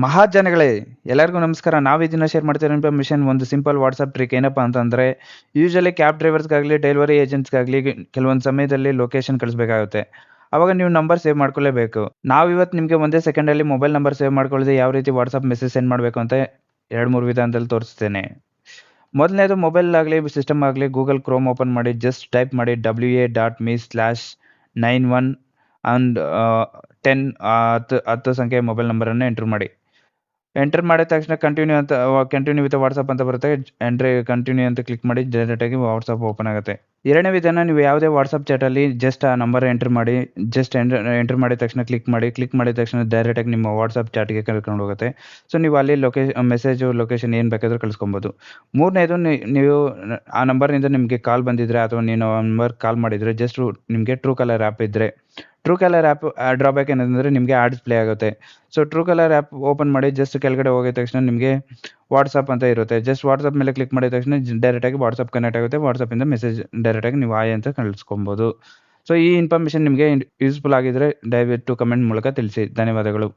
ಮಹಾಜನಗಳೇ ಎಲ್ಲರಿಗೂ ನಮಸ್ಕಾರ. ನಾವು ಇದನ್ನ ಶೇರ್ ಮಾಡ್ತಿರೋ ಇನ್ಫಾರ್ಮೇಷನ್ ಒಂದು ಸಿಂಪಲ್ ವಾಟ್ಸಪ್ ಟ್ರಿಕ್. ಏನಪ್ಪಾ ಅಂತಂದ್ರೆ, ಯೂಶಲಿ ಕ್ಯಾಬ್ ಡ್ರೈವರ್ಸ್ಗಾಗಲಿ ಡೆಲಿವರಿ ಏಜೆಂಟ್ಸ್ಗಾಗಲಿ ಕೆಲವೊಂದು ಸಮಯದಲ್ಲಿ ಲೊಕೇಶನ್ ಕಳಿಸ್ಬೇಕಾಗುತ್ತೆ. ಅವಾಗ ನೀವು ನಂಬರ್ ಸೇವ್ ಮಾಡ್ಕೊಳ್ಳೇಬೇಕು. ನಾವು ಇವತ್ತು ನಿಮಗೆ ಒಂದೇ ಸೆಕೆಂಡಲ್ಲಿ ಮೊಬೈಲ್ ನಂಬರ್ ಸೇವ್ ಮಾಡ್ಕೊಳ್ಳದೆ ಯಾವ ರೀತಿ ವಾಟ್ಸಪ್ ಮೆಸೇಜ್ ಸೆಂಡ್ ಮಾಡಬೇಕು ಅಂತ 2-3 ವಿಧಾನದಲ್ಲಿ ತೋರಿಸ್ತೇನೆ. ಮೊದಲನೇದು ಮೊಬೈಲ್ ಆಗಲಿ ಸಿಸ್ಟಮ್ ಆಗಲಿ ಗೂಗಲ್ ಕ್ರೋಮ್ ಓಪನ್ ಮಾಡಿ ಜಸ್ಟ್ ಟೈಪ್ ಮಾಡಿ wa.me/91 ಅಂಡ್ 10 ಸಂಖ್ಯೆಯ ಮೊಬೈಲ್ ನಂಬರನ್ನು ಎಂಟರ್ ಮಾಡಿ. ಎಂಟರ್ ಮಾಡಿದ ತಕ್ಷಣ ಕಂಟಿನ್ಯೂ ವಿತ್ ವಾಟ್ಸಪ್ ಅಂತ ಬರುತ್ತೆ. ಕಂಟಿನ್ಯೂ ಅಂತ ಕ್ಲಿಕ್ ಮಾಡಿ ಡೈರೆಕ್ಟಾಗಿ ವಾಟ್ಸಪ್ ಓಪನ್ ಆಗುತ್ತೆ. ಎರಡನೇ ವಿಧಾನ, ನೀವು ಯಾವುದೇ ವಾಟ್ಸಪ್ ಚಾಟಲ್ಲಿ ಜಸ್ಟ್ ಆ ನಂಬರ್ ಎಂಟರ್ ಮಾಡಿ. ಎಂಟರ್ ಮಾಡಿದ ತಕ್ಷಣ ಕ್ಲಿಕ್ ಮಾಡಿದ ತಕ್ಷಣ ಡೈರೆಕ್ಟಾಗಿ ನಿಮ್ಮ ವಾಟ್ಸಪ್ ಚಾಟ್ಗೆ ಕರ್ಕೊಂಡು ಹೋಗುತ್ತೆ. ಸೊ ನೀವು ಅಲ್ಲಿ ಲೊಕೇಶನ್ ಏನು ಬೇಕಾದರೂ ಕಳಿಸ್ಕೊಬೋದು. ಮೂರನೇದು, ನೀವು ಆ ನಂಬರ್ನಿಂದ ನಿಮಗೆ ಕಾಲ್ ಬಂದಿದ್ರೆ ಅಥವಾ ನೀವು ಆ ನಂಬರ್ ಕಾಲ್ ಮಾಡಿದರೆ ಜಸ್ಟ್ ನಿಮಗೆ ಟ್ರೂ ಕಾಲರ್ ಆ್ಯಪ್ ಇದ್ದರೆ, ಟ್ರೂ ಕಾಲರ್ ಆ್ಯಪ್ ಡ್ರಾಬ್ಯಾಕ್ ಏನಂದರೆ ನಿಮಗೆ ಆಡ್ಸ್ ಪ್ಲೇ ಆಗುತ್ತೆ. So Truecaller app open ಮಾಡಿ ಜಸ್ಟ್ ಕೆಳಗಡೆ ಹೋಗಿದ ತಕ್ಷಣ ನಿಮಗೆ ವಾಟ್ಸಪ್ ಅಂತ ಇರುತ್ತೆ. ಜಸ್ಟ್ ವಾಟ್ಸಪ್ ಮೇಲೆ ಕ್ಲಿಕ್ ಮಾಡಿದ ತಕ್ಷಣ ಡೈರೆಕ್ಟಾಗಿ ವಾಟ್ಸಪ್ ಕನೆಕ್ಟ್ ಆಗುತ್ತೆ. ವಾಟ್ಸಪ್ಪಿಂದ ಮೆಸೇಜ್ ಡೈರೆಕ್ಟಾಗಿ ನೀವು ಆಯ್ ಅಂತ ಕಳಿಸ್ಕೊಬೋದು. ಸೊ ಈ ಇನ್ಫಾರ್ಮೇಷನ್ ನಿಮಗೆ ಯೂಸ್ಫುಲ್ ಆಗಿದ್ದರೆ ದಯವಿಟ್ಟು ಕಮೆಂಟ್ ಮೂಲಕ ತಿಳಿಸಿ. ಧನ್ಯವಾದಗಳು.